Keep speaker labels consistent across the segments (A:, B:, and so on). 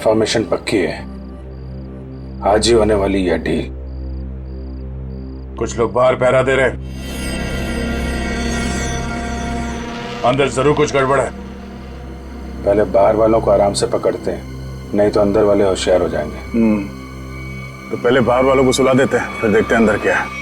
A: Information पक्की है, आज ही होने वाली यह डील।
B: कुछ लोग बाहर पहरा दे रहे, अंदर जरूर कुछ गड़बड़ है।
A: पहले बाहर वालों को आराम से पकड़ते हैं, नहीं तो अंदर वाले होशियार हो जाएंगे।
B: तो पहले बाहर वालों को सुला देते हैं, फिर देखते हैं अंदर क्या है।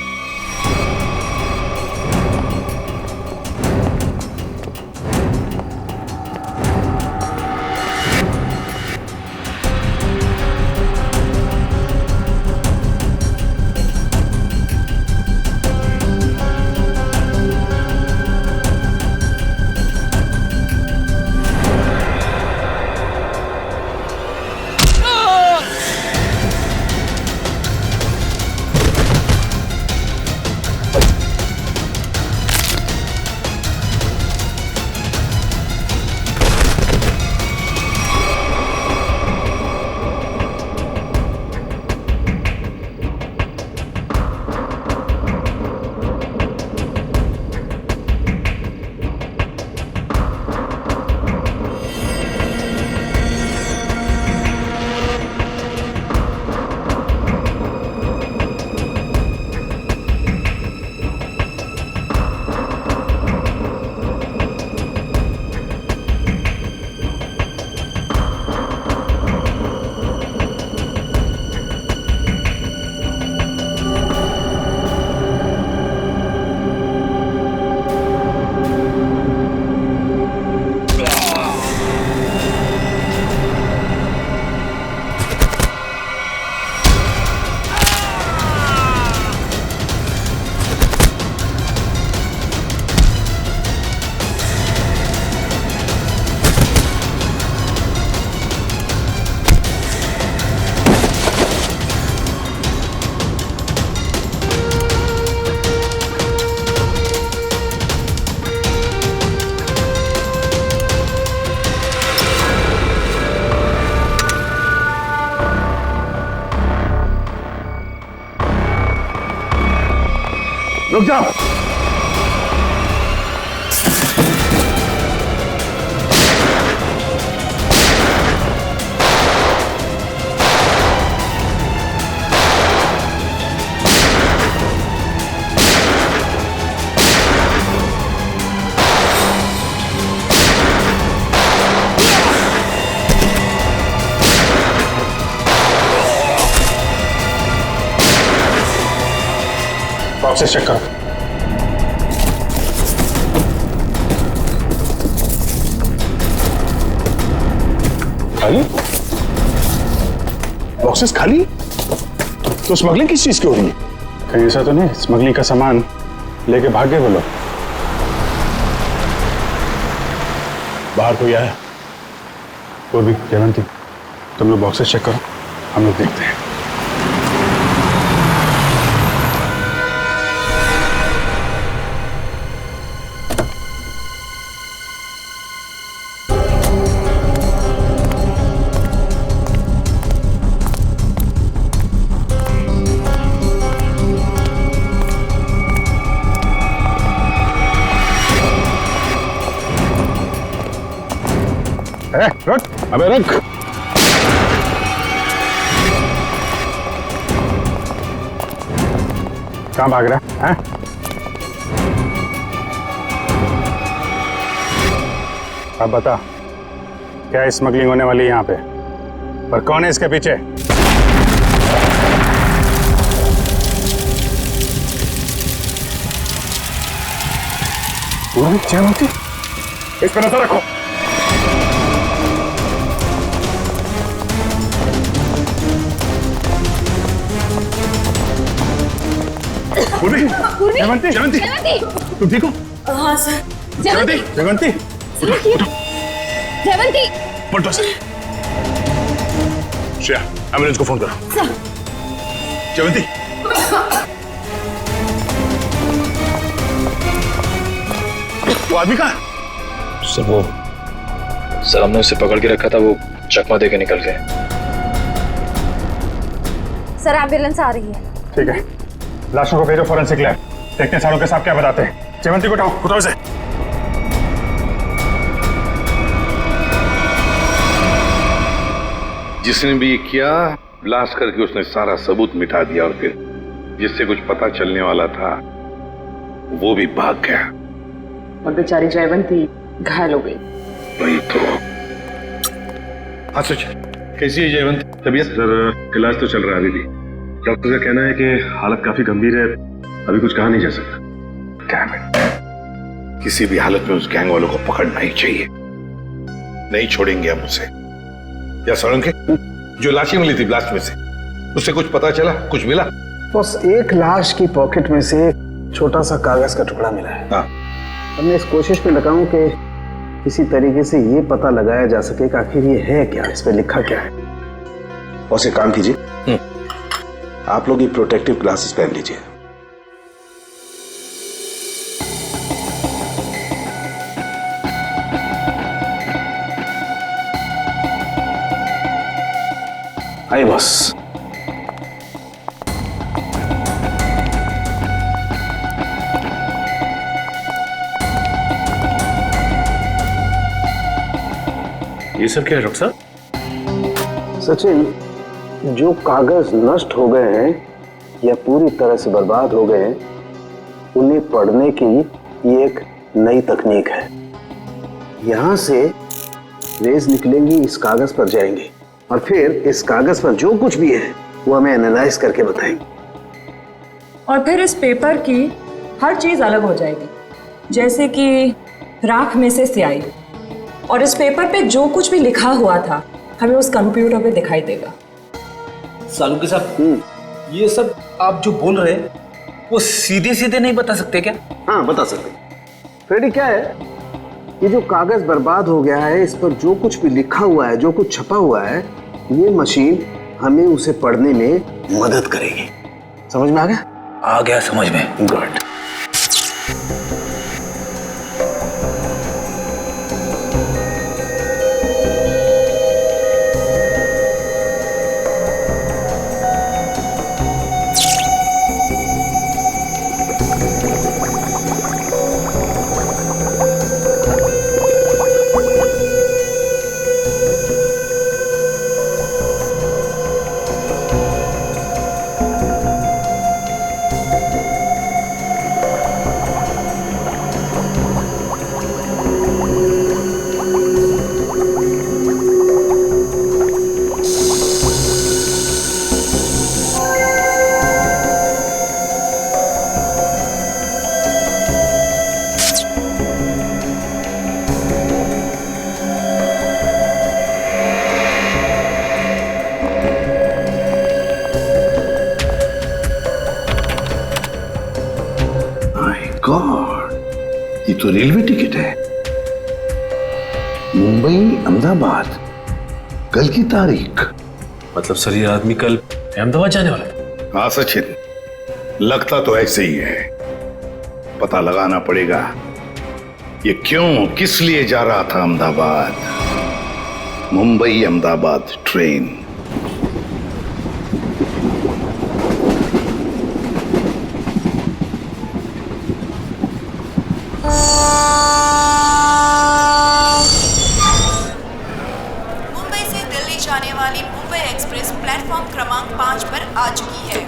B: रुक जाओ।
A: बॉक्सेस चेक करो।
B: खाली? बॉक्सेस खाली? तो स्मगलिंग किस चीज की हो रही है?
A: कहीं ऐसा तो नहीं स्मगलिंग का सामान लेके भाग गए वो लोग?
B: बाहर कोई आया?
A: और भी जयवंती, तुम लोग बॉक्सेस चेक करो, हम लोग देखते हैं।
B: रख, अबे रख।
A: कहाँ भाग रहा है? अब बता, क्या स्मगलिंग होने वाली है यहाँ पे? पर कौन है इसके पीछे?
B: जयवंती, इस पर नजर रखो। जयवंती, जयवंती, तुम ठीक हो?
C: हाँ सर।
B: जयवंती, जयवंती,
C: जयवंती,
B: पलटो सर। श्रेया, एम्बुलेंस को फोन करो।
C: सर।
B: जयवंती, वो आदमी कहाँ?
D: सर हमने उसे पकड़ के रखा था, वो चकमा दे के निकल गए।
C: सर एम्बुलेंस आ रही है।
A: ठीक है, लाशों को भेजो फॉरेंसिक लैब, देखते हैं सारों के साथ क्या बताते हैं। जयवंती को उठाओ से।
E: जिसने भी ये किया, ब्लास्ट करके उसने सारा सबूत मिटा दिया और फिर जिससे कुछ पता चलने वाला था वो भी भाग गया।
F: और बेचारी जयवंती घायल हो गई।
E: वही तो।
G: हाँ सच, कैसी है जयवंत? तबीयत?
B: सर इलाज तो चल रहा है अभी भी। डॉक्टर का कहना है कि हालत काफी गंभीर है, अभी कुछ कहा नहीं जा सकता।
E: Damn it. किसी भी हालत में उस गैंग वालों को पकड़ना ही चाहिए। नहीं छोड़ेंगे हम उसे। या सोलंकी, जो लाशें मिली थी ब्लास्ट में से, उससे कुछ पता चला, कुछ मिला?
H: बस एक लाश की पॉकेट में से छोटा सा कागज का टुकड़ा मिला है।
E: हाँ।
H: हमने इस कोशिश में लगा हूं कि किसी तरीके से ये पता लगाया जा सके कि आखिर ये है क्या, इस पे लिखा क्या है।
I: और एक काम कीजिए, आप लोग ये प्रोटेक्टिव ग्लासेस पहन लीजिए।
H: आइए बस।
B: ये सब क्या है डॉक्टर साहब?
H: सचिन, जो कागज नष्ट हो गए हैं या पूरी तरह से बर्बाद हो गए हैं, उन्हें पढ़ने की ये एक नई तकनीक है। यहां से रेज निकलेंगी, इस कागज पर जाएंगी और फिर इस कागज पर जो कुछ भी है वो हमें एनालाइज करके बताएंगे।
F: और फिर इस पेपर की हर चीज अलग हो जाएगी, जैसे कि राख में से स्याही। और इस पेपर पे जो कुछ भी लिखा हुआ था हमें उस कंप्यूटर पे दिखाई देगा।
G: सालुंकी साहब, ये सब आप जो बोल रहे हैं वो सीधे सीधे नहीं बता सकते क्या?
H: हाँ, बता सकते। फ्रेडी, क्या है, ये जो कागज बर्बाद हो गया है, इस पर जो कुछ भी लिखा हुआ है, जो कुछ छपा हुआ है, ये मशीन हमें उसे पढ़ने में मदद करेगी। समझ में आ गया?
G: आ गया समझ में।
H: गुड।
E: गॉड, ये तो रेलवे टिकट है। मुंबई अहमदाबाद, कल की तारीख।
G: मतलब सर ये आदमी कल अहमदाबाद जाने वाला था?
E: हाँ सचिन, लगता तो ऐसे ही है। पता लगाना पड़ेगा ये क्यों, किस लिए जा रहा था अहमदाबाद। मुंबई अहमदाबाद ट्रेन।
J: मुंबई से दिल्ली जाने वाली मुंबई एक्सप्रेस प्लेटफॉर्म क्रमांक 5 पर आ चुकी है।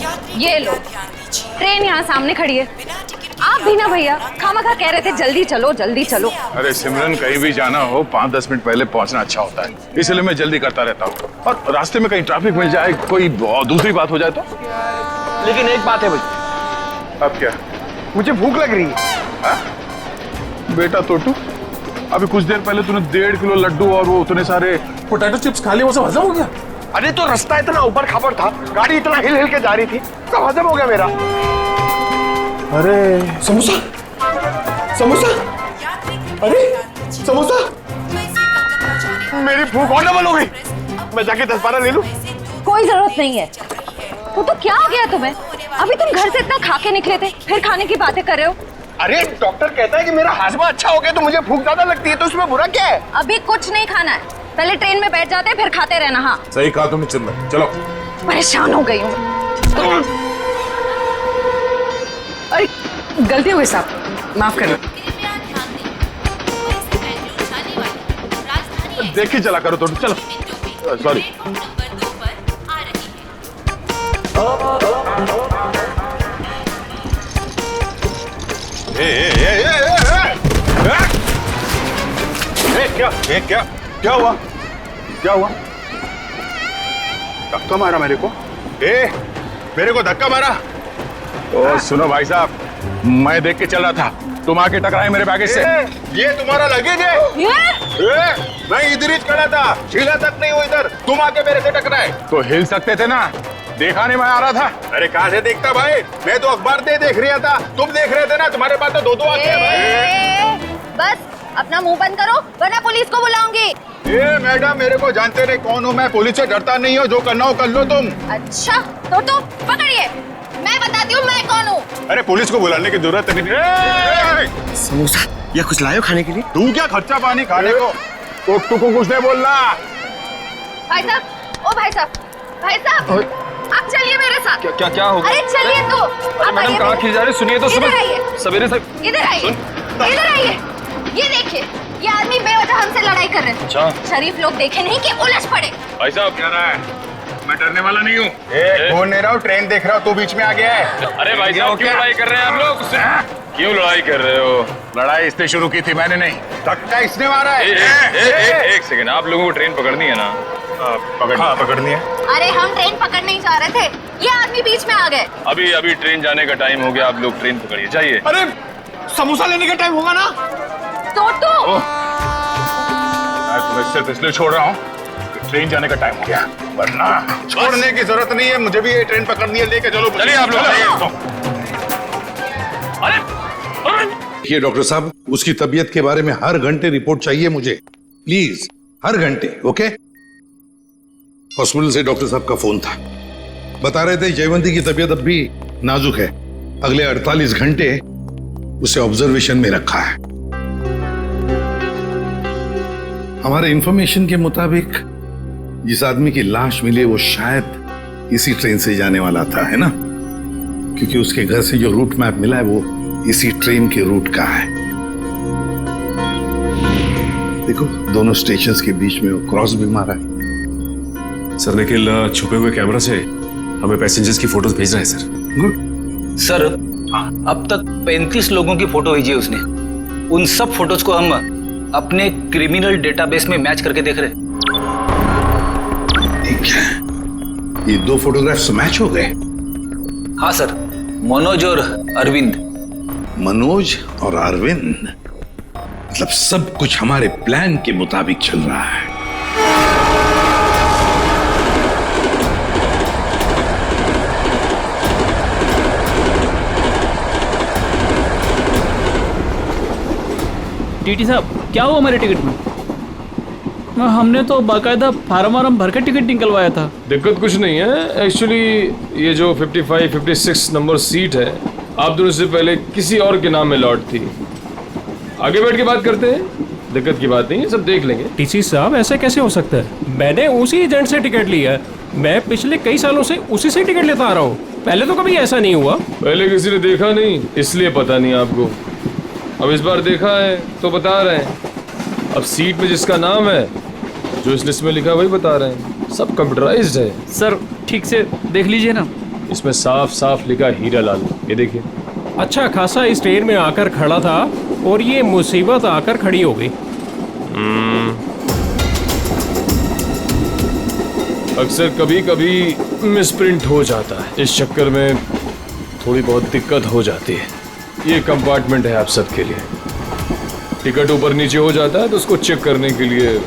J: यात्री
C: ये लो,
J: ध्यान दीजिए।
C: ट्रेन यहाँ सामने खड़ी है।
J: बिना टिकट के
C: आप भी ना भैया, खामखा कह रहे थे जल्दी चलो जल्दी चलो।
B: अरे सिमरन, कहीं भी जाना हो 5-10 मिनट पहले पहुंचना अच्छा होता है, इसलिए मैं जल्दी करता रहता हूँ। और रास्ते में कहीं ट्रैफिक मिल जाए, कोई दूसरी बात हो जाए तो।
G: लेकिन एक बात है भाई।
B: अब क्या?
G: मुझे भूख लग रही है।
B: बेटा तोटू, अभी कुछ देर पहले तूने 1.5 किलो लड्डू और वो उतने सारे पोटैटो चिप्स खा लिए, वो सब हजम हो गया?
G: अरे तो रास्ता इतना ऊपर खाबर था, गाड़ी इतना हिल हिल के जा रही थी, सब हजम हो गया मेरा।
B: अरे
G: समोसा, समोसा, अरे समोसा, मेरी भूख और डबल हो गई। मैं जाके 10-12 ले लूं?
C: कोई जरूरत नहीं है। वो तो क्या हो गया तुम्हें? अभी तुम घर से इतना खा के निकले थे, फिर खाने की बातें कर रहे हो।
G: अरे डॉक्टर कहता है कि मेरा हाजमा अच्छा हो गया तो मुझे भूख ज्यादा लगती है, तो उसमें बुरा क्या है?
C: अभी कुछ नहीं खाना है, पहले ट्रेन में बैठ जाते फिर खाते रहना। हाँ,
B: सही कहा तुमने चिन्मय, चलो।
C: परेशान हो गई हूँ।
F: अरे गलती हो गई साहब, माफ करो।
B: देख के चला करो तो, चलो। सॉरी।
J: नंबर 2 पर आ रही है।
A: क्या हुआ? क्या हुआ? धक्का मारा मेरे को?
B: मेरे को धक्का मारा? ओ सुनो भाई साहब, मैं देख के चल रहा था, तुम आके टकराए मेरे बैगेज से। ये तुम्हारा लगेज है? मैं इधर ही खड़ा था, हिला तक नहीं हुआ इधर, तुम आके मेरे से टकराए। तो हिल सकते थे ना, देखा नहीं मैं आ रहा था। अरे कहाँ से देखता भाई, मैं तो अखबार देख रहा था, तुम देख रहे थे ना, तुम्हारे पास तो दो आंखें हैं भाई।
C: बस अपना मुंह बंद करो वरना पुलिस को बुलाऊंगी।
B: मैडम मेरे को जानते नहीं कौन हूँ मैं, पुलिस से डरता नहीं हो, जो करना हो कर लो तुम।
C: अच्छा तो तुम पकड़िए, मैं बताती हूँ मैं कौन हूँ।
B: अरे पुलिस को बुलाने की जरूरत नहीं।
G: समोसा या कुछ लायो खाने के लिए?
B: तू क्या खर्चा पानी खाने को? टुकटू को कुछ नहीं बोलना।
C: भाई साहब, ओ भाई साहब, भाई साहब आप चलिए मेरे साथ।
G: क्या हो गया?
C: अरे चलिए तो।
G: मैडम कहाँ खींच जा रही? सुनिए तो
C: इधर आइए,
G: सवेरे से।
C: इधर आइए, इधर आइए। ये देखिए, ये आदमी बेवजह हमसे लड़ाई कर रहे हैं।
G: अच्छा।
C: शरीफ लोग देखे नहीं कि उलझ पड़े।
B: भाई साहब क्या रहा है? मैं डरने वाला नहीं हूँ। फोन ले रहा हूँ, ट्रेन देख रहा हूँ, तू बीच में आ गया है।
G: अरे भाई साहब क्यों लड़ाई कर रहे हैं आप लोग? क्यों लड़ाई कर रहे हो?
B: लड़ाई इसने शुरू की थी, मैंने नहीं। धक्का इसने मारा है।
G: एक सेकंड, आप लोगों को ट्रेन पकड़नी है ना?
B: पकड़नी है।
C: अरे हम ट्रेन पकड़ने ही जा रहे थे, ये आदमी बीच में आ गए।
G: अभी ट्रेन जाने का टाइम हो गया, आप लोग ट्रेन पकड़िए, जाइए।
B: अरे समोसा लेने का टाइम होगा ना?
C: तो
B: मैं तुम्हें सिर्फ इसलिए छोड़ रहा हूँ, ट्रेन जाने का टाइम हो गया, वरना छोड़ने की जरूरत नहीं है, मुझे भी ये ट्रेन पकड़नी है, लेके चलो।
G: चलिए आप लोग।
E: ये डॉक्टर साहब, उसकी तबीयत के बारे में हर घंटे रिपोर्ट चाहिए मुझे, प्लीज, हर घंटे। ओके? हॉस्पिटल से डॉक्टर साहब का फोन था, बता रहे थे जयवंती की तबीयत अब भी नाजुक है, अगले 48 घंटे उसे ऑब्जर्वेशन में रखा है। हमारे इंफॉर्मेशन के मुताबिक जिस आदमी की लाश मिली वो शायद इसी ट्रेन से जाने वाला था, है ना? क्योंकि उसके घर से जो रूट मैप मिला है वो इसी ट्रेन के रूट का है। देखो दोनों स्टेशंस के बीच में वो क्रॉस भी मारा है।
K: सर निखिल छुपे हुए कैमरा से हमें पैसेंजर्स की फोटोज भेज रहा है सर।
E: गुड
G: सर अब तक 35 लोगों की फोटो भेजी है उसने, उन सब फोटोज को हम अपने क्रिमिनल डेटाबेस में मैच करके देख रहे हैं।
E: ठीक है, ये दो फोटोग्राफ्स मैच हो गए?
G: हाँ सर, मनोज और अरविंद।
E: मनोज और अरविंद, मतलब सब कुछ हमारे प्लान के मुताबिक चल रहा है।
L: टीटी साहब क्या हुआ हमारे टिकट में? हमने तो बाकायदा फार्म वार्म भर के टिकट निकलवाया था।
K: दिक्कत कुछ नहीं है, एक्चुअली ये जो 55-56 नंबर सीट है आप दोनों से पहले किसी और के नाम में लॉट थी। आगे बैठ के बात करते हैं, दिक्कत की बात नहीं है, सब देख लेंगे।
L: टीसी साहब ऐसा कैसे हो सकता है? मैंने उसी एजेंट से टिकट लिया है, मैं पिछले कई सालों से उसी से टिकट लेता आ रहा हूँ, पहले तो कभी ऐसा नहीं हुआ।
K: पहले किसी ने देखा नहीं इसलिए पता नहीं आपको, अब इस बार देखा है तो बता रहे हैं। अब सीट में जिसका नाम है, जो इस लिस्ट में लिखा वही बता रहे हैं, सब कंप्यूटराइज्ड है।
L: सर ठीक से देख लीजिए ना,
K: इसमें साफ साफ लिखा हीरा लाल, ये देखिए।
L: अच्छा खासा इस ट्रेन में आकर खड़ा था और ये मुसीबत आकर खड़ी हो गई।
K: अक्सर कभी कभी मिसप्रिंट हो जाता है, इस चक्कर में थोड़ी बहुत दिक्कत हो जाती है। ये कंपार्टमेंट है आप सबके लिए, टिकट ऊपर नीचे हो जाता है तो उसको चेक करने के लिए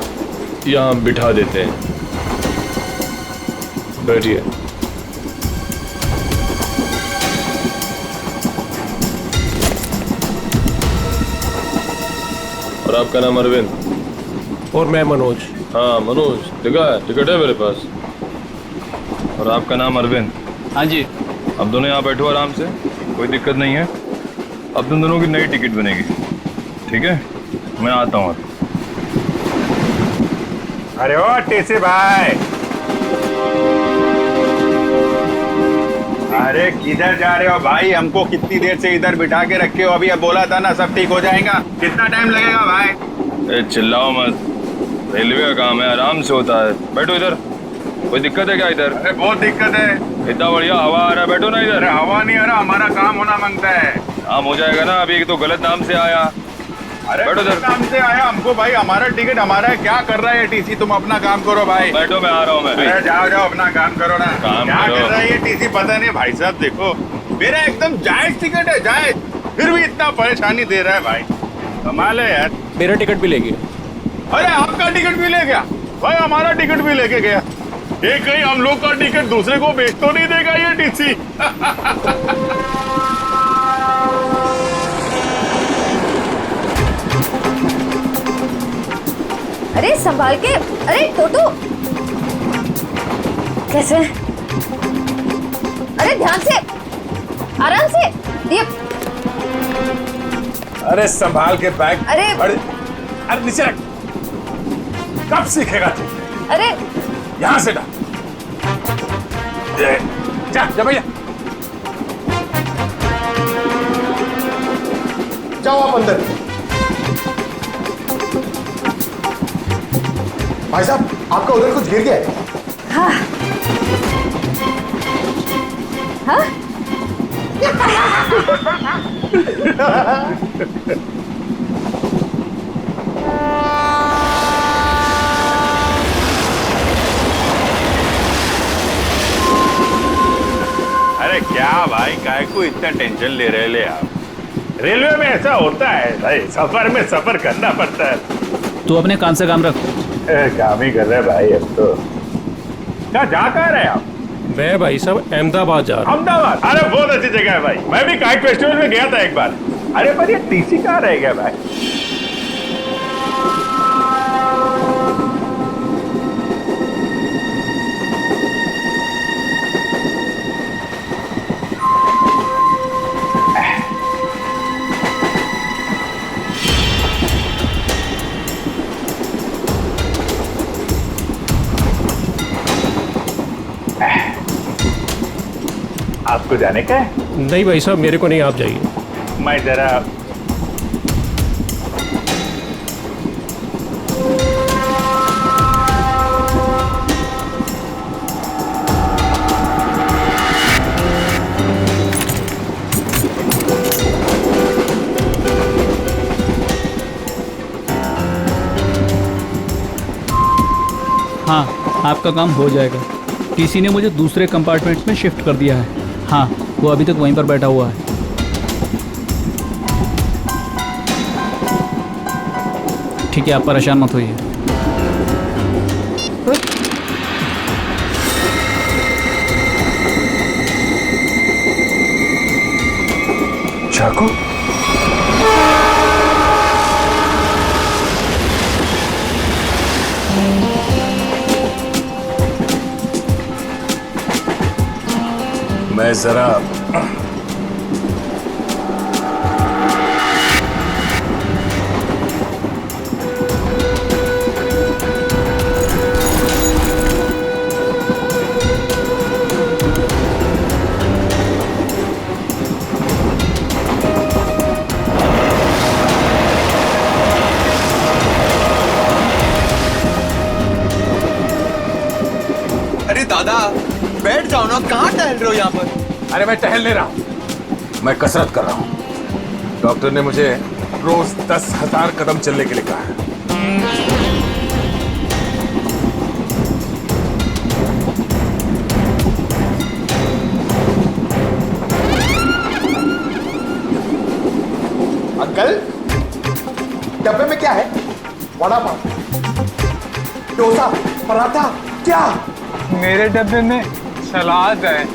K: यहाँ बिठा देते हैं। बैठिए। और आपका नाम अरविंद?
L: और मैं मनोज।
K: हाँ मनोज, टिकट है मेरे पास। और आपका नाम अरविंद?
L: हाँ जी।
K: अब दोनों यहाँ बैठो आराम से, कोई दिक्कत नहीं है। अब तुम दोनों की नई टिकट बनेगी, ठीक है? मैं आता हूँ।
A: अरे ओ टीसी भाई, अरे किधर जा रहे हो भाई? हमको कितनी देर से इधर बिठा के रखे हो? अभी अब बोला था ना सब ठीक हो जाएगा, कितना टाइम लगेगा भाई?
K: चिल्लाओ मत, रेलवे का काम है, आराम से होता है। बैठो इधर। कोई दिक्कत है क्या इधर?
B: अरे बहुत दिक्कत है।
K: इतना बढ़िया हवा आ रहा है, बैठो ना इधर।
B: अरे हवा नहीं आ रहा, हमारा काम होना मांगता है।
K: काम हो जाएगा ना, अभी तो गलत नाम से आया।
B: अरे
K: बैठो
B: गलत
K: इधर।
B: नाम से आया हमको भाई, हमारा टिकट हमारा है। क्या कर रहा है ये टीसी? तुम अपना काम करो भाई।
K: बैठो, मैं आ रहा हूँ मैं भी।
B: अरे जाओ जाओ अपना काम करो ना।
K: काम
B: क्या
K: करो।
B: कर रहा है ये टीसी पता नहीं। भाई साहब देखो, मेरा एकदम जायज टिकट है, जायज, फिर भी इतना परेशानी दे रहा है भाई। कमाल है यार।
L: मेरा टिकट भी ले गया।
B: अरे आपका टिकट भी ले गया भाई, हमारा टिकट भी लेके गया। ये कहीं हम लोग का टिकट दूसरे को बेच तो नहीं देगा ये टीसी?
C: अरे संभाल के। अरे टोटो, कैसे? अरे ध्यान से, आराम से। ये
B: अरे संभाल के बैग।
C: अरे
B: अरे नीचे रख। कब सीखेगा तू?
C: अरे
B: यहां से डाल। जा जा भैया,
M: जाओ आप अंदर। भाई साहब आपका उधर कुछ गिर गया है।
C: हाँ हाँ।
B: अरे क्या भाई, काय को इतना टेंशन ले रहे ले आप? रेलवे में ऐसा होता है भाई, सफर में सफर करना पड़ता है।
G: तू अपने कान से काम रख।
B: काम ही कर रहे भाई अब तो। क्या जा कहाँ रहे आप?
L: मैं भाई साहब अहमदाबाद जा रहा हूँ।
B: अहमदाबाद? अरे बहुत अच्छी जगह है भाई, मैं भी काइट फेस्टिवल में गया था एक बार। अरे पर ये टीसी कहाँ रह गया भाई? आपको जाने का है?
L: नहीं भाई साहब, मेरे को नहीं, आप जाइए।
B: मैं जरा
G: हाँ, आपका काम हो जाएगा। टीसी ने मुझे दूसरे कंपार्टमेंट में शिफ्ट कर दिया है। हाँ, वो अभी तक वहीं पर बैठा हुआ है। ठीक है, आप परेशान मत होइए।
B: चाकू? मैं जरा
M: अरे दादा बैठ जाओ ना, कहाँ टहल रहे हो यहाँ पर?
B: अरे मैं टहल नहीं रहा हूं, मैं कसरत कर रहा हूं। डॉक्टर ने मुझे रोज 10,000 कदम चलने के लिए कहा है।
M: अंकल डब्बे में क्या है? वड़ा पाव, डोसा, पराठा, क्या?
N: मेरे डब्बे में सलाद है।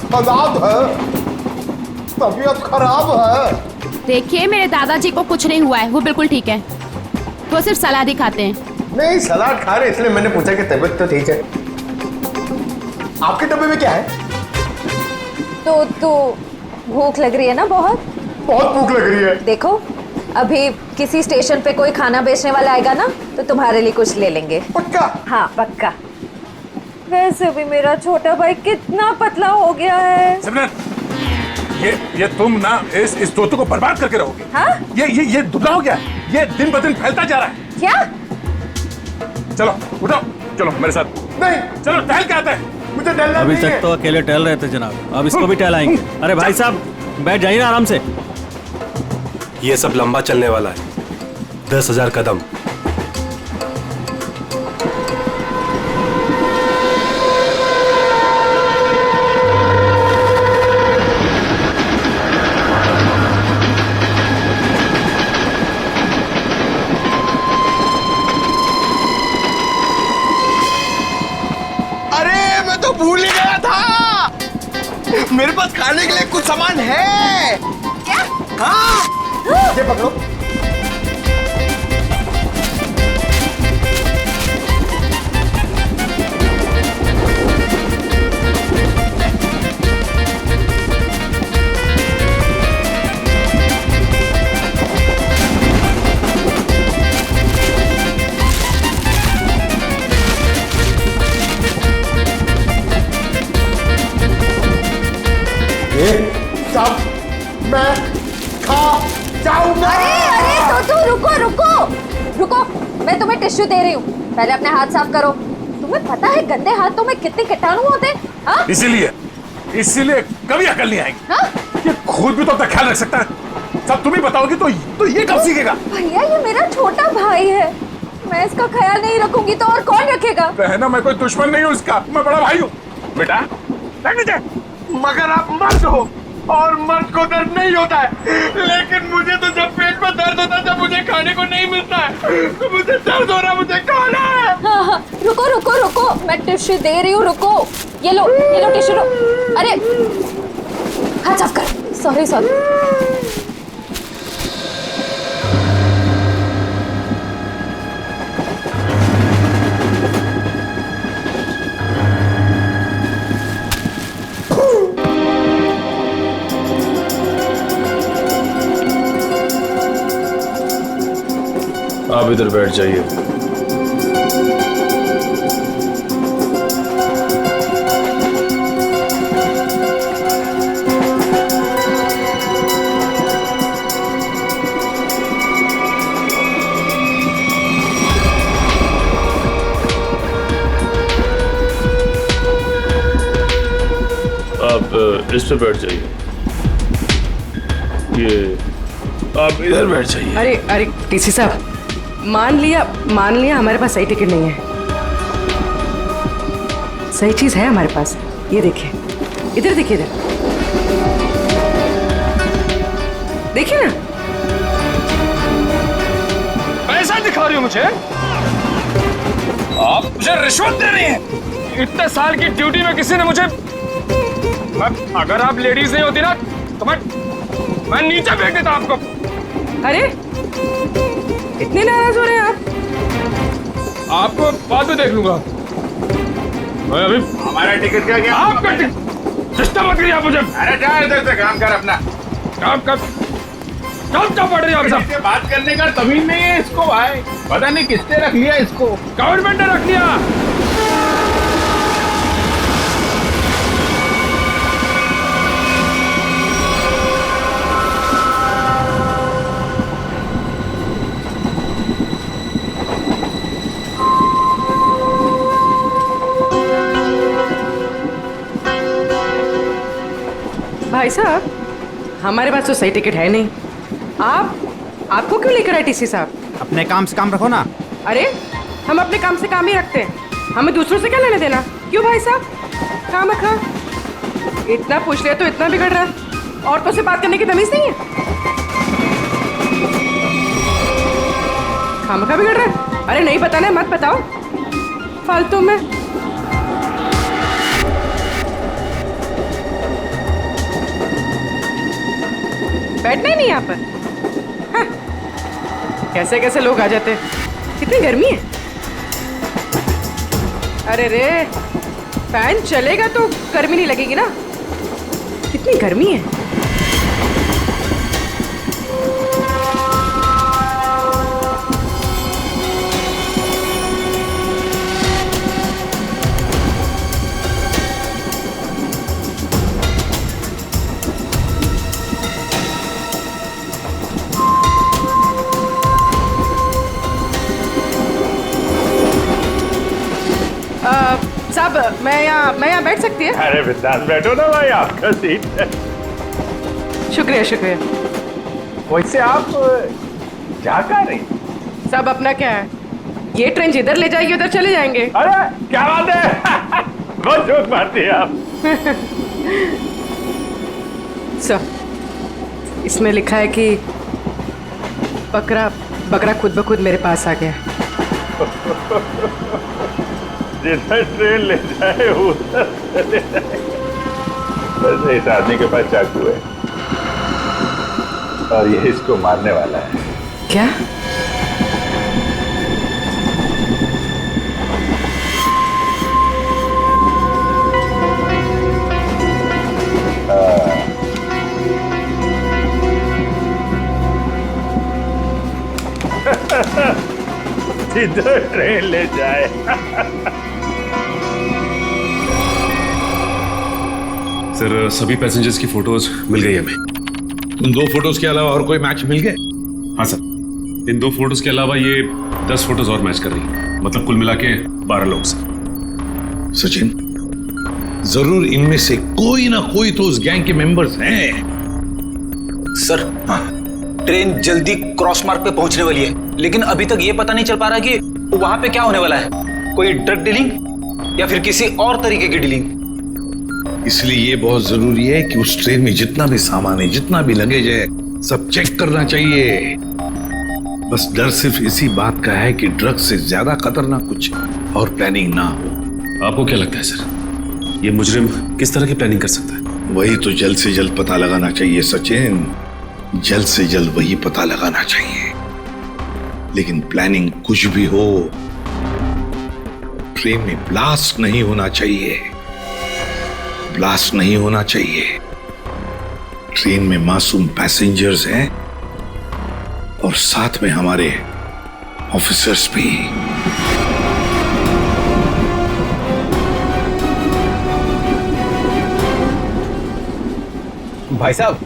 M: सलाद है? तबीयत खराब है।
O: देखिए मेरे दादाजी को कुछ नहीं हुआ है, वो बिल्कुल ठीक है। वो सिर्फ सलाद ही खाते हैं।
M: नहीं सलाद खा रहे इसलिए मैंने पूछा कि तबीयत तो ठीक है। आपके डब्बे में क्या है?
C: तो भूख लग रही है ना? बहुत
M: भूख लग रही है।
C: देखो अभी किसी स्टेशन पे कोई खाना बेचने वाला आएगा ना, तो तुम्हारे लिए कुछ ले लेंगे।
M: पक्का?
C: हाँ पक्का। वैसे भी मेरा छोटा भाई कितना पतला हो गया है।
B: सिमरन, ये तुम ना इस तोते को बर्बाद करके रहोगे।
C: हाँ?
B: ये दुबला हो गया, ये दिन ब दिन फैलता जा रहा है।
C: क्या?
B: चलो उठो, चलो मेरे साथ। नहीं, चलो टहल के आते हैं। मुझे टहलना
P: अभी
B: नहीं
P: तक
B: है।
P: तो अकेले टहल रहे थे जनाब, अब इसको भी टहलाएंगे। अरे भाई साहब बैठ जाइए ना आराम से।
Q: ये सब लंबा चलने वाला है, 10,000 कदम।
M: अरे मैं तो भूल ही गया था, मेरे पास खाने के लिए कुछ सामान है।
J: क्या?
M: हाँ, ये पकड़ो। सब मैं खा जाऊंगा।
C: अरे तो रुको रुको रुको, मैं तुम्हें टिश्यू दे रही हूँ, पहले अपने हाथ साफ करो। तुम्हें पता है गंदे हाथों में कितने कीटाणु होते हैं? हाँ?
B: इसीलिए कभी अकल नहीं आएगी।
C: हाँ?
B: ये खुद भी तो अपना ख्याल रख सकता है, सब तुम ही बताओगी तो ये कब सीखेगा?
C: भैया ये मेरा छोटा भाई है, मैं इसका ख्याल नहीं रखूंगी तो और कौन रखेगा?
B: बहना मैं कोई दुश्मन नहीं हूँ इसका, मैं बड़ा भाई हूँ। बेटा बैठ नीचे। मगर आप मर्द हो और मर्द को दर्द नहीं होता है, लेकिन मुझे तो जब पेट में दर्द होता है, जब मुझे खाने को नहीं मिलता है तो मुझे दर्द हो रहा, मुझे खाना है।
C: हाँ, रुको रुको रुको, मैं टिश्यू दे रही हूँ, रुको। ये लो टिश्यू लो। अरे हाथ साफ कर। सॉरी
K: आप इधर बैठ जाइए। आप इस पे बैठ जाइए। ये आप इधर बैठ जाइए।
F: अरे टीसी साहब, मान लिया हमारे पास सही टिकट नहीं है। सही चीज है हमारे पास, ये देखिए, इधर देखिए, इधर देखिए ना।
K: पैसा दिखा रही हो मुझे? आप मुझे रिश्वत दे रही हैं। इतने साल की ड्यूटी में किसी ने मुझे, अगर आप लेडीज नहीं होती ना तो मैं नीचे फेंक देता आपको।
F: अरे इतने नाराज हो रहे हैं आप?
K: आपको बाद में देख लूंगा। मैं अभी
B: हमारा टिकट क्या गया?
K: आपका टिकट सिस्टम मत करिए आप मुझे।
B: अरे जा इधर से, काम कर अपना।
K: काम क्या पड़ रही है आप सब?
B: इससे बात करने का तमीज नहीं है इसको भाई, पता नहीं किसने रख लिया इसको।
K: गवर्नमेंट ने रख लिया।
F: भाई साहब, हमारे पास तो सही टिकट है नहीं। आपको क्यों लेकर आए टीसी साहब?
P: अपने काम से काम रखो ना।
F: अरे हम अपने काम से काम ही रखते हैं, हमें दूसरों से क्या लेने देना? क्यों भाई साहब? काम रखा, इतना पूछ लिया तो इतना बिगड़ रहा है। औरतों से बात करने की तमीज नहीं है। खामखा बिगड़ रहा है। अरे नहीं बताना है मत बताओ, फालतू में। बैठना ही नहीं यहाँ पर। हाँ। कैसे कैसे लोग आ जाते हैं। कितनी गर्मी है। अरे रे, फैन चलेगा तो गर्मी नहीं लगेगी ना। कितनी गर्मी है।
R: मैं यहाँ बैठ सकती है?
B: अरे बिंदास बैठो ना भाई, आपका सीट है।
R: शुक्रिया शुक्रिया।
B: वैसे आप जा कहाँ रही?
R: सब अपना क्या है, ये ट्रेन जिधर ले जाएगी उधर चले जाएंगे।
B: अरे क्या बात है, बहुत जोक मारती है आप।
R: इसमें लिखा है कि बकरा खुद ब खुद मेरे पास आ गया।
B: जिधर ट्रेन ले जाए उधर चले जाए। वैसे इस आदमी के पास चाकू है और ये इसको मारने वाला है।
R: क्या?
B: जिधर ट्रेन ले जाए।
Q: सर सभी पैसेंजर्स की फोटोज मिल गई हमें।
E: उन 2 फोटोज के अलावा और कोई मैच मिल गए?
Q: हाँ सर, इन 2 फोटोज के अलावा ये 10 फोटोज और मैच कर रही है, मतलब कुल मिला के 12 लोग सर।
E: सचिन, जरूर इनमें से कोई ना कोई तो उस गैंग के मेंबर्स हैं।
G: सर ट्रेन जल्दी क्रॉस मार्क पे पहुंचने वाली है, लेकिन अभी तक ये पता नहीं चल पा रहा कि वहां पे क्या होने वाला है, कोई ड्रग डीलिंग या फिर किसी और तरीके की डीलिंग।
E: इसलिए ये बहुत जरूरी है कि उस ट्रेन में जितना भी सामान है, जितना भी लगेज है, सब चेक करना चाहिए। बस डर सिर्फ इसी बात का है कि ड्रग से ज्यादा खतरनाक कुछ और प्लानिंग ना हो।
Q: आपको क्या लगता है सर, ये मुजरिम किस तरह की प्लानिंग कर सकता है?
E: वही तो जल्द से जल्द पता लगाना चाहिए सचिन, जल्द से जल्द वही पता लगाना चाहिए। लेकिन प्लानिंग कुछ भी हो, ट्रेन में ब्लास्ट नहीं होना चाहिए, ब्लास्ट नहीं होना चाहिए। ट्रेन में मासूम पैसेंजर्स हैं और साथ में हमारे ऑफिसर्स भी।
N: भाई साहब,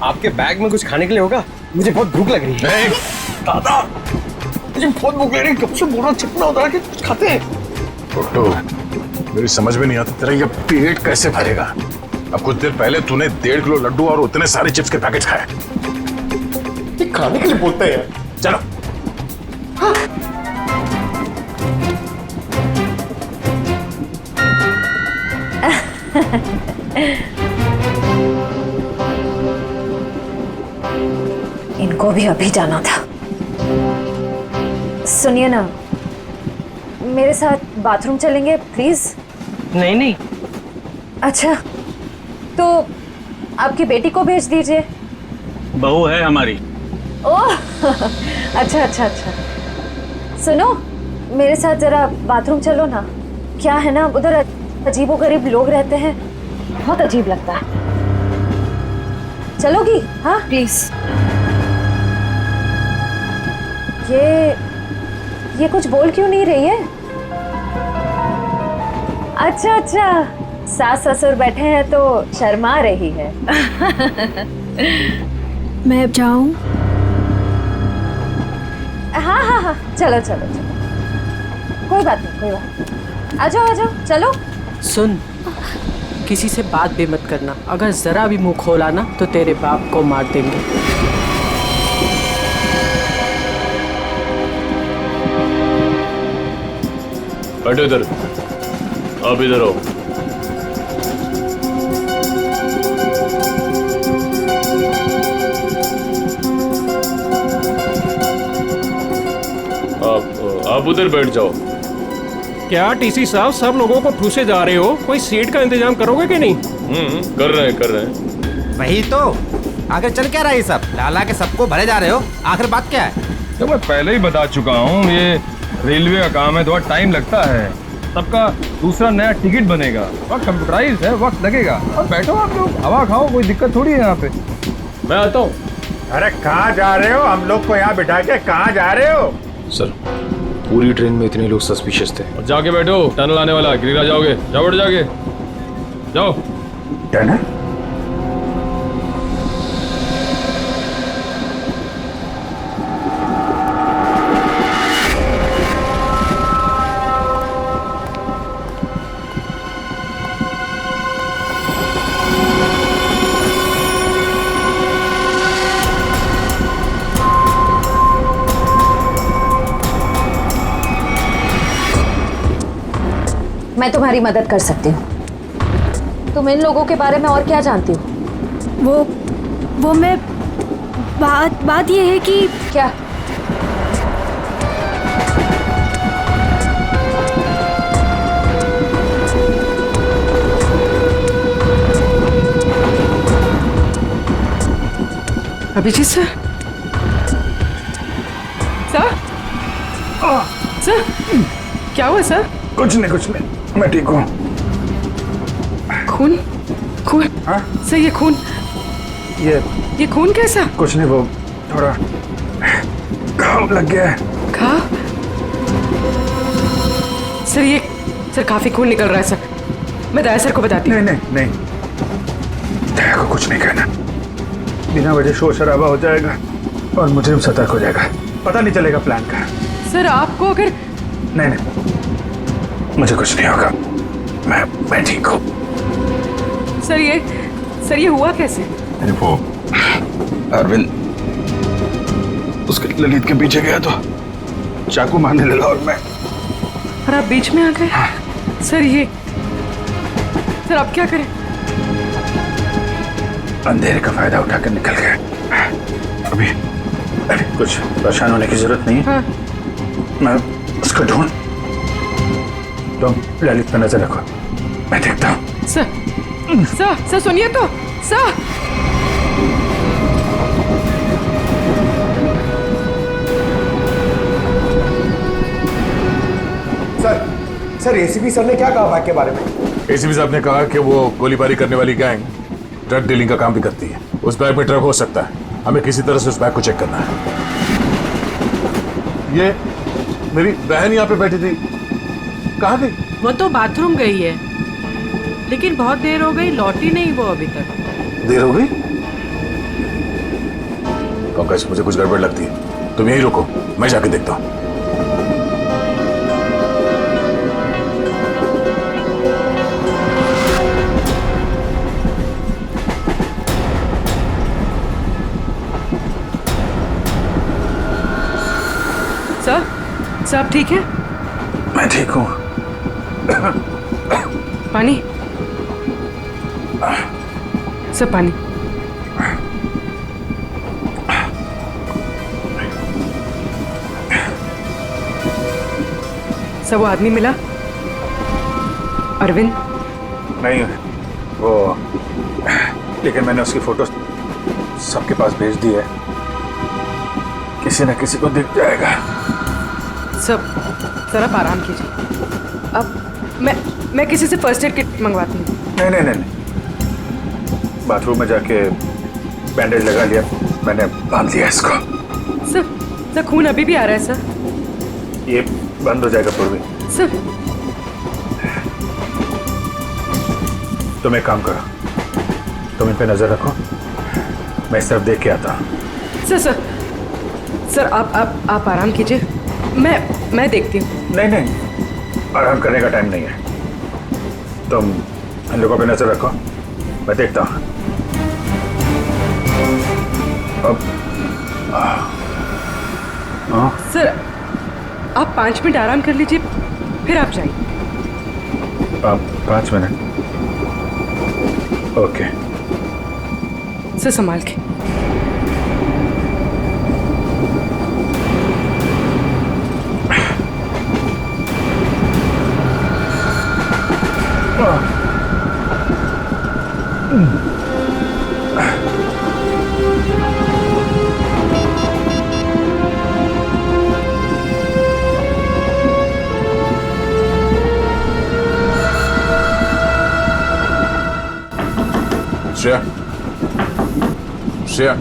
N: आपके बैग में कुछ खाने के लिए होगा? मुझे बहुत भूख लग रही है।
E: दादा, मुझे बहुत भूख लग रही है, कब से बोल रहा चिपना होता है कि कुछ खाते हैं।
B: मेरी समझ में नहीं आता तेरा ये पेट कैसे भरेगा। अब कुछ देर पहले तूने 1.5 किलो लड्डू और उतने सारे चिप्स के पैकेट खाए। ये खाने के लिए बोलते हैं। चलो हाँ।
C: इनको भी अभी जाना था। सुनिए ना, मेरे साथ बाथरूम चलेंगे प्लीज?
N: नहीं नहीं।
C: अच्छा, तो आपकी बेटी को भेज दीजिए।
P: बहू है हमारी।
C: ओह अच्छा अच्छा अच्छा। सुनो, मेरे साथ जरा बाथरूम चलो ना। क्या है ना, उधर अजीबोगरीब लोग रहते हैं, बहुत अजीब लगता है। चलोगी? हाँ प्लीज। ये कुछ बोल क्यों नहीं रही है? अच्छा अच्छा, सास ससुर बैठे हैं तो शर्मा रही है।
O: मैं जाऊं?
C: हाँ हाँ हाँ, चलो चलो चलो, कोई बात नहीं, कोई बात नहीं। आ जाओ आ जाओ, चलो।
R: सुन, किसी से बात भी मत करना, अगर जरा भी मुंह खोला ना तो तेरे बाप को मार देंगे।
K: बैठो इधर, आप इधर आओ। आप उधर बैठ जाओ।
L: क्या टीसी साहब, सब लोगों को ठूसे जा रहे हो? कोई सीट का इंतजाम करोगे कि नहीं?
K: कर रहे हैं।
S: वही तो, आगे चल क्या रहा है सब? लाला के सबको भरे जा रहे हो, आखिर बात क्या है?
K: तो मैं पहले ही बता चुका हूँ, ये रेलवे का काम है, थोड़ा टाइम लगता है। सबका दूसरा नया टिकट बनेगा, वक्त कंप्यूटराइज्ड है, वक्त लगेगा। और बैठो आप लोग, हवा खाओ, कोई दिक्कत थोड़ी है यहाँ पे। मैं आता हूँ।
B: अरे कहाँ जा रहे हो? हम लोग को यहाँ बिठा के कहाँ जा रहे हो?
Q: सर पूरी ट्रेन में इतने लोग सस्पिशियस थे।
K: और जाके बैठो, टनल आने वाला, गिरिरा जाओगे, जाओ बैठ, जाके जाओ।
B: टनल?
C: मैं तुम्हारी मदद कर सकती हूँ। तुम इन लोगों के बारे में और क्या जानती हो?
T: वो मैं बात ये है कि
C: क्या?
R: अभिजीत सर, सर क्या हुआ सर?
A: कुछ नहीं, मैं ठीक हूँ।
R: खून?
A: हाँ?
R: सर ये खून, ये खून कैसा?
A: कुछ नहीं, वो थोड़ा घाव लग गया है।
R: घाव? सर काफी खून निकल रहा है सर। मैं दया सर को बताती हूँ।
A: नहीं, दया को कुछ नहीं कहना। बिना वजह शोर शराबा हो जाएगा और मुझे सतर्क हो जाएगा, पता नहीं चलेगा प्लान का।
R: सर आपको अगर
A: नहीं, मुझे कुछ नहीं होगा, मैं ठीक हूँ।
R: सर ये हुआ कैसे?
B: अरे वो अरविंद उसके ललित के पीछे गया तो चाकू मारने लगा और
R: आप बीच में आ गए। सर आप क्या करें?
A: अंधेरे का फायदा उठाकर निकल गए। अभी कुछ परेशान होने की जरूरत नहीं है।
R: हाँ।
A: मैं उसको ढूंढ, तुम ललित पर नजर रखो, मैं देखता हूँ।
R: सर सुनिए तो।
M: सर एसीपी सर ने क्या कहा बैग के बारे में?
B: एसीपी साहब ने कहा कि वो गोलीबारी करने वाली गैंग ड्रग डीलिंग का काम भी करती है। उस बैग में ड्रग हो सकता है, हमें किसी तरह से उस बैग को चेक करना है। ये मेरी बहन यहाँ पे बैठी थी, कहाँ गई?
R: वो तो बाथरूम गई है, लेकिन बहुत देर हो गई, लौटी नहीं वो अभी तक।
A: देर हो गई?
B: पंकज, मुझे कुछ गड़बड़ लगती है, तुम यहीं रुको, मैं जाके देखता हूँ।
R: सर आप ठीक है?
A: मैं ठीक हूँ।
R: पानी? सर पानी। सर वो आदमी मिला? अरविंद?
A: नहीं, वो लेकिन मैंने उसकी फोटो सबके पास भेज दी है, किसी न किसी को दिख जाएगा।
R: सर आप आराम कीजिए। अब मैं किसी से फर्स्ट एड किट मंगवाती हूँ।
A: नहीं, बाथरूम में जाके बैंडेज लगा लिया, मैंने बांध लिया इसको।
R: सर खून अभी भी आ रहा है सर।
A: ये बंद हो जाएगा पूर्वी।
R: सर
A: तुम एक काम करो, तुम इन पे नजर रखो, मैं इस तरफ देख के आता हूँ।
R: सर आप आराम कीजिए, मैं देखती हूँ।
A: नहीं, आराम करने का टाइम नहीं है, तुम इन लोगों पे नजर रखो, मैं देखता हूँ। अब
R: सर आप 5 मिनट आराम कर लीजिए, फिर आप जाइए।
A: 5 मिनट? ओके।
R: सर संभाल के।
B: श्रेया,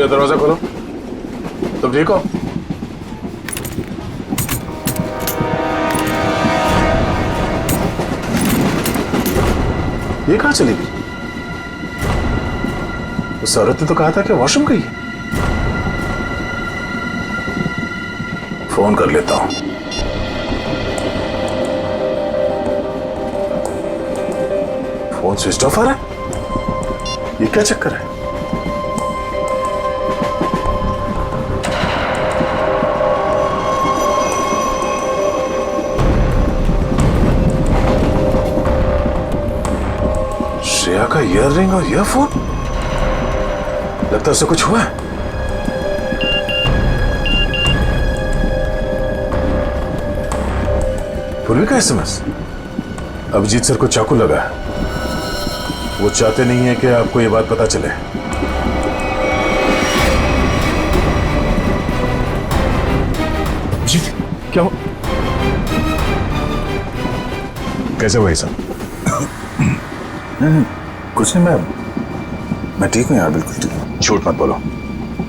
B: दरवाजा खोलो। तुम ठीक हो? ये कहाँ चली गई? उस औरत ने तो कहा था कि वॉशरूम गई है। फोन कर लेता हूं। फोन स्विच ऑफ आ रहा है, ये क्या चक्कर है?
A: ईयररिंग और ईयरफोन, लगता है उससे कुछ हुआ है। पूर्वी का एसएमएस, अभिजीत सर को चाकू लगा है। वो चाहते नहीं है कि आपको ये बात पता चले। अभिजीत क्या हो? कैसे हुआ ये सब? कुछ नहीं, मैं ठीक हूँ यार, बिल्कुल ठीक हूँ। झूठ मत बोलो,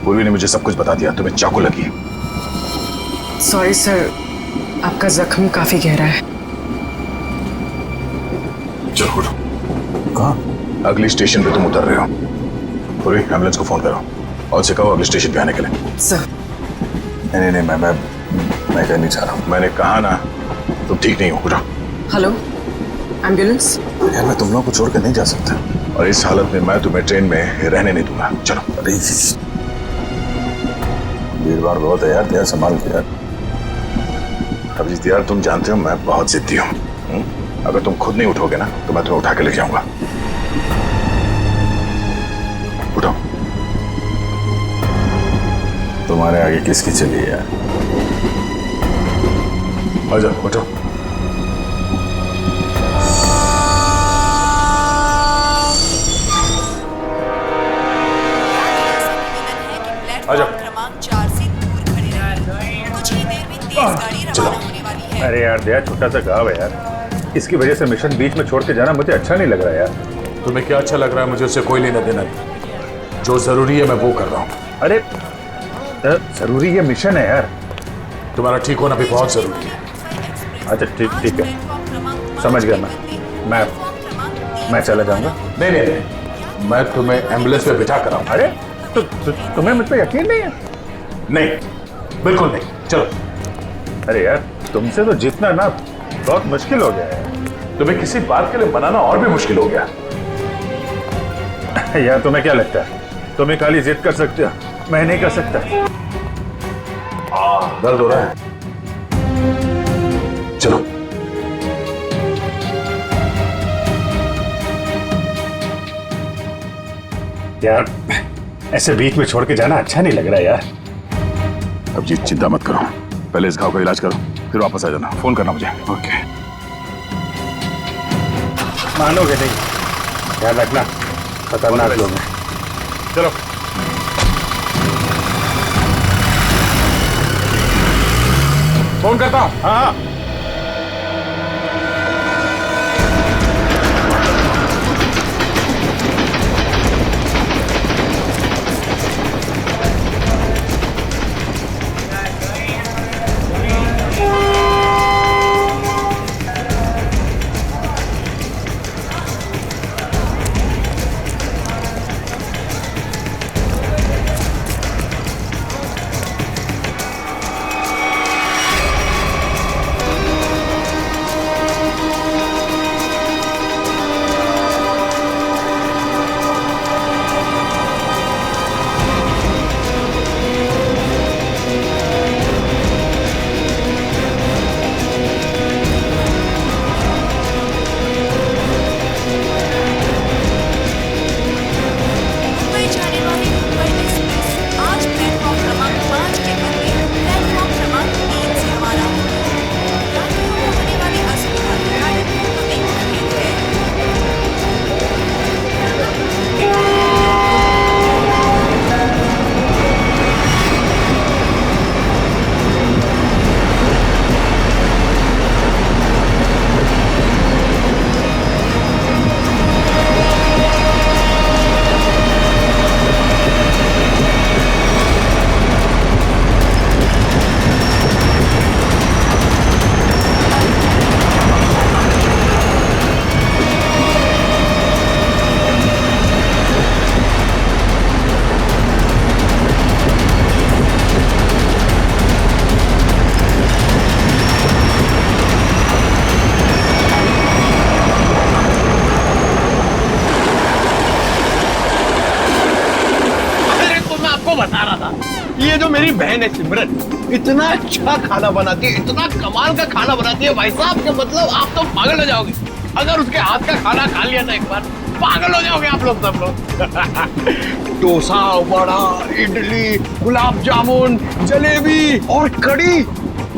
A: पूर्वी ने मुझे सब कुछ बता दिया। तुम्हें चाकू लगी है।
F: सॉरी सर, आपका जख्म काफी गहरा है।
A: चलो उठो। कहाँ? अगली स्टेशन पे तुम उतर रहे हो। पूर्वी एम्बुलेंस को फोन करो और उसे कहो अगले स्टेशन पे आने के लिए।
F: सर
A: नहीं नहीं, मैं कह नहीं चाह रहा हूँ। मैंने कहा ना, तुम ठीक नहीं हो। उठो।
F: Hello ambulance.
A: यार मैं तुम लोगों को छोड़कर नहीं जा सकता, और इस हालत में मैं तुम्हें ट्रेन में रहने नहीं दूंगा। चलो। अरे भीड़ भाड़ बहुत है यार, संभाल के यार। अभिजीत यार, तुम जानते हो मैं बहुत जिद्दी हूँ। अगर तुम खुद नहीं उठोगे ना तो मैं तुम्हें उठा के ले जाऊंगा। उठो। तुम्हारे आगे किसकी चली है यार? आ जाओ, उठो।
J: क्रमांक 4 से दूर खड़े रहें। कुछ ही देर में तेज गाड़ी रवाना होने वाली है।
A: अरे यार दया, छोटा सा गाँव है यार, इसकी वजह से मिशन बीच में छोड़ के जाना मुझे अच्छा नहीं लग रहा है यार। तुम्हें क्या अच्छा लग रहा है? मुझे उससे कोई लेना देना नहीं। जो जरूरी है मैं वो कर रहा हूँ। अरे जरूरी ये मिशन है यार, तुम्हारा ठीक होना भी बहुत जरूरी है। अच्छा ठीक है, समझ गया। मैं चला जाऊंगा। नहीं, मैं तुम्हें एम्बुलेंस पे बिठा कर आऊंगा। अरे तो तुम्हें मुझ पर यकीन नहीं है? नहीं, बिल्कुल नहीं। चलो। अरे यार तुमसे तो जितना ना बहुत मुश्किल हो गया है। तुम्हें किसी बात के लिए मनाना और भी मुश्किल हो गया। यार तुम्हें क्या लगता है तुम्हें खाली जिद कर सकते हो, मैं नहीं कर सकता? दर्द हो रहा है। चलो। यार ऐसे बीच में छोड़ के जाना अच्छा नहीं लग रहा यार। अभिजीत चिंता मत करो, पहले इस घाव का इलाज करो, फिर वापस आ जाना। फोन करना मुझे। ओके। मानोगे नहीं, ध्यान रखना, खतरनाक लोग हैं। चलो। फोन करता हूँ। हाँ।
M: बता रहा था, ये जो मेरी बहन है सिमरन, इतना अच्छा खाना बनाती है, इतना कमाल का खाना बनाती है भाई साहब, कि मतलब आप तो पागल हो जाओगे। अगर उसके हाथ का खाना खा लिया ना एक बार, पागल हो जाओगे आप लोग सब लोग। डोसा, वड़ा, इडली, गुलाब जामुन, जलेबी और कढ़ी।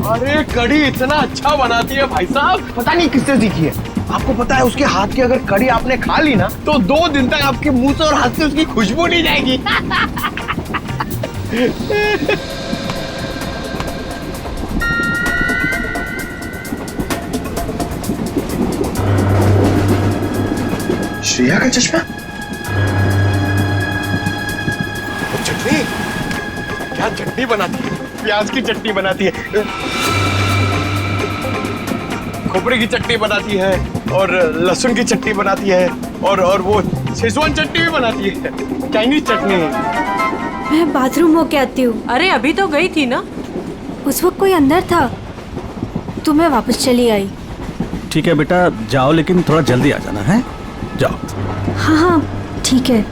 M: अरे कढ़ी इतना अच्छा बनाती है भाई साहब, पता नहीं किससे सीखी है। आपको पता है उसके हाथ की अगर कढ़ी आपने खा ली ना तो 2 दिन तक आपके मुंह से और हाथ से उसकी खुशबू नहीं जाएगी। श्रेया का चश्मा, चटनी, क्या चटनी बनाती है, प्याज की चटनी बनाती है, खोपरे की चटनी बनाती है और लहसुन की चटनी बनाती है और वो शेजवान चटनी भी बनाती है, चाइनीज चटनी।
T: मैं बाथरूम होके आती हूँ।
R: अरे अभी तो गई थी ना।
T: उस वक्त कोई अंदर था तो मैं वापस चली आई।
P: ठीक है बेटा जाओ, लेकिन थोड़ा जल्दी आ जाना है। जाओ।
T: हाँ हाँ ठीक है।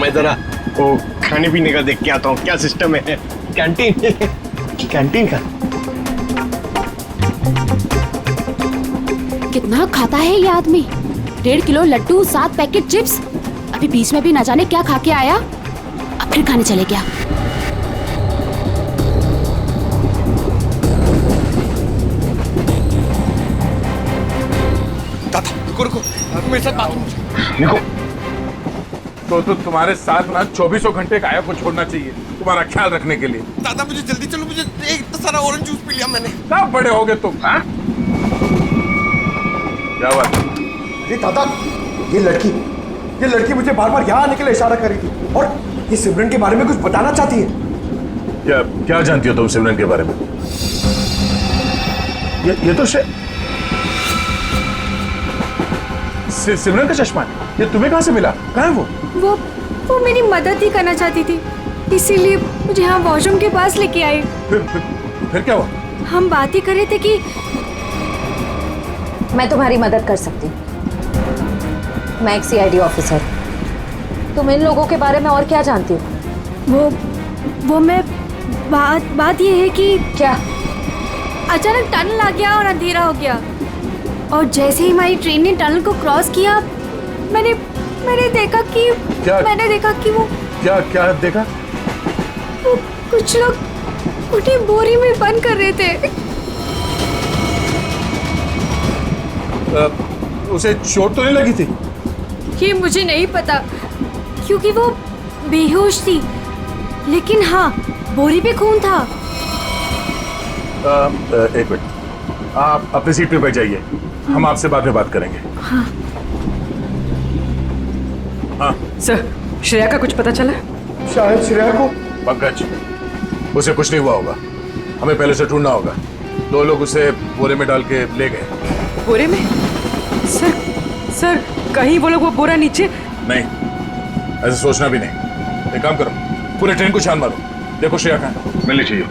M: मैं जरा वो खाने पीने का देख के आता हूँ क्या सिस्टम है कैंटीन कैंटीन का।
O: कितना खाता है ये आदमी? 1.5 किलो लड्डू, 7 पैकेट चिप्स। अभी बीच में भी ना जाने क्या खा के आया, अब फिर खाने चले गया।
M: दादा रुको, मेरे साथ बात
A: निको, तो तुम्हारे साथ ना 24 घंटे काया को छोड़ना चाहिए तुम्हारा ख्याल रखने के लिए।
M: दादा मुझे जल्दी चलो, मुझे एक तो सारा ऑरेंज जूस पी लिया मैंने।
A: कब बड़े हो गए तुम? हाँ? क्या बात?
M: अरे दादा ये लड़की मुझे बार बार यहाँ आने के लिए इशारा कर रही थी और ये सिमरन के बारे में कुछ बताना चाहती है।
A: क्या जानती हो तुम सिमरन के बारे में? ये तो सिमरन का चश्मा है। ये तुम्हें कहाँ से मिला? कहाँ है
T: वो मेरी मदद ही करना चाहती थी, इसीलिए मुझे यहाँ वॉशरूम के पास लेके आई।
A: फिर क्या हुआ?
T: हम बात ही कर रहे थे कि
C: मैं तुम्हारी मदद कर सकती हूँ। मैं एक CID ऑफिसर। तुम इन लोगों के बारे में और क्या जानती हो?
T: वो मैं बात ये है कि
C: क्या
T: अचानक टनल आ गया और अंधेरा हो गया, और जैसे ही हमारी ट्रेन ने टनल को क्रॉस किया मैंने देखा कि वो
A: क्या देखा?
T: वो कुछ लोग उन्हें बोरी में बंद कर रहे थे।
A: उसे चोट तो नहीं लगी थी?
T: ये मुझे नहीं पता क्योंकि वो बेहोश थी, लेकिन हाँ बोरी पे खून था।
A: एक मिनट, आप अपनी सीट पे बैठ जाइए, हम आपसे बाद में बात करेंगे।
T: हाँ।
A: हाँ
F: सर, श्रेया का कुछ पता चला?
M: शायद श्रेया को।
A: पंकज, उसे कुछ नहीं हुआ होगा, हमें पहले से ढूंढना होगा। 2 लोग उसे बोरे में डाल के ले गए।
F: बोरे में? सर कहीं वो लोग वो बोरा नीचे?
A: नहीं, ऐसे सोचना भी नहीं। एक काम करो, पूरे ट्रेन को छान मारो, देखो श्रेया कहाँ है। मिलनी चाहिए।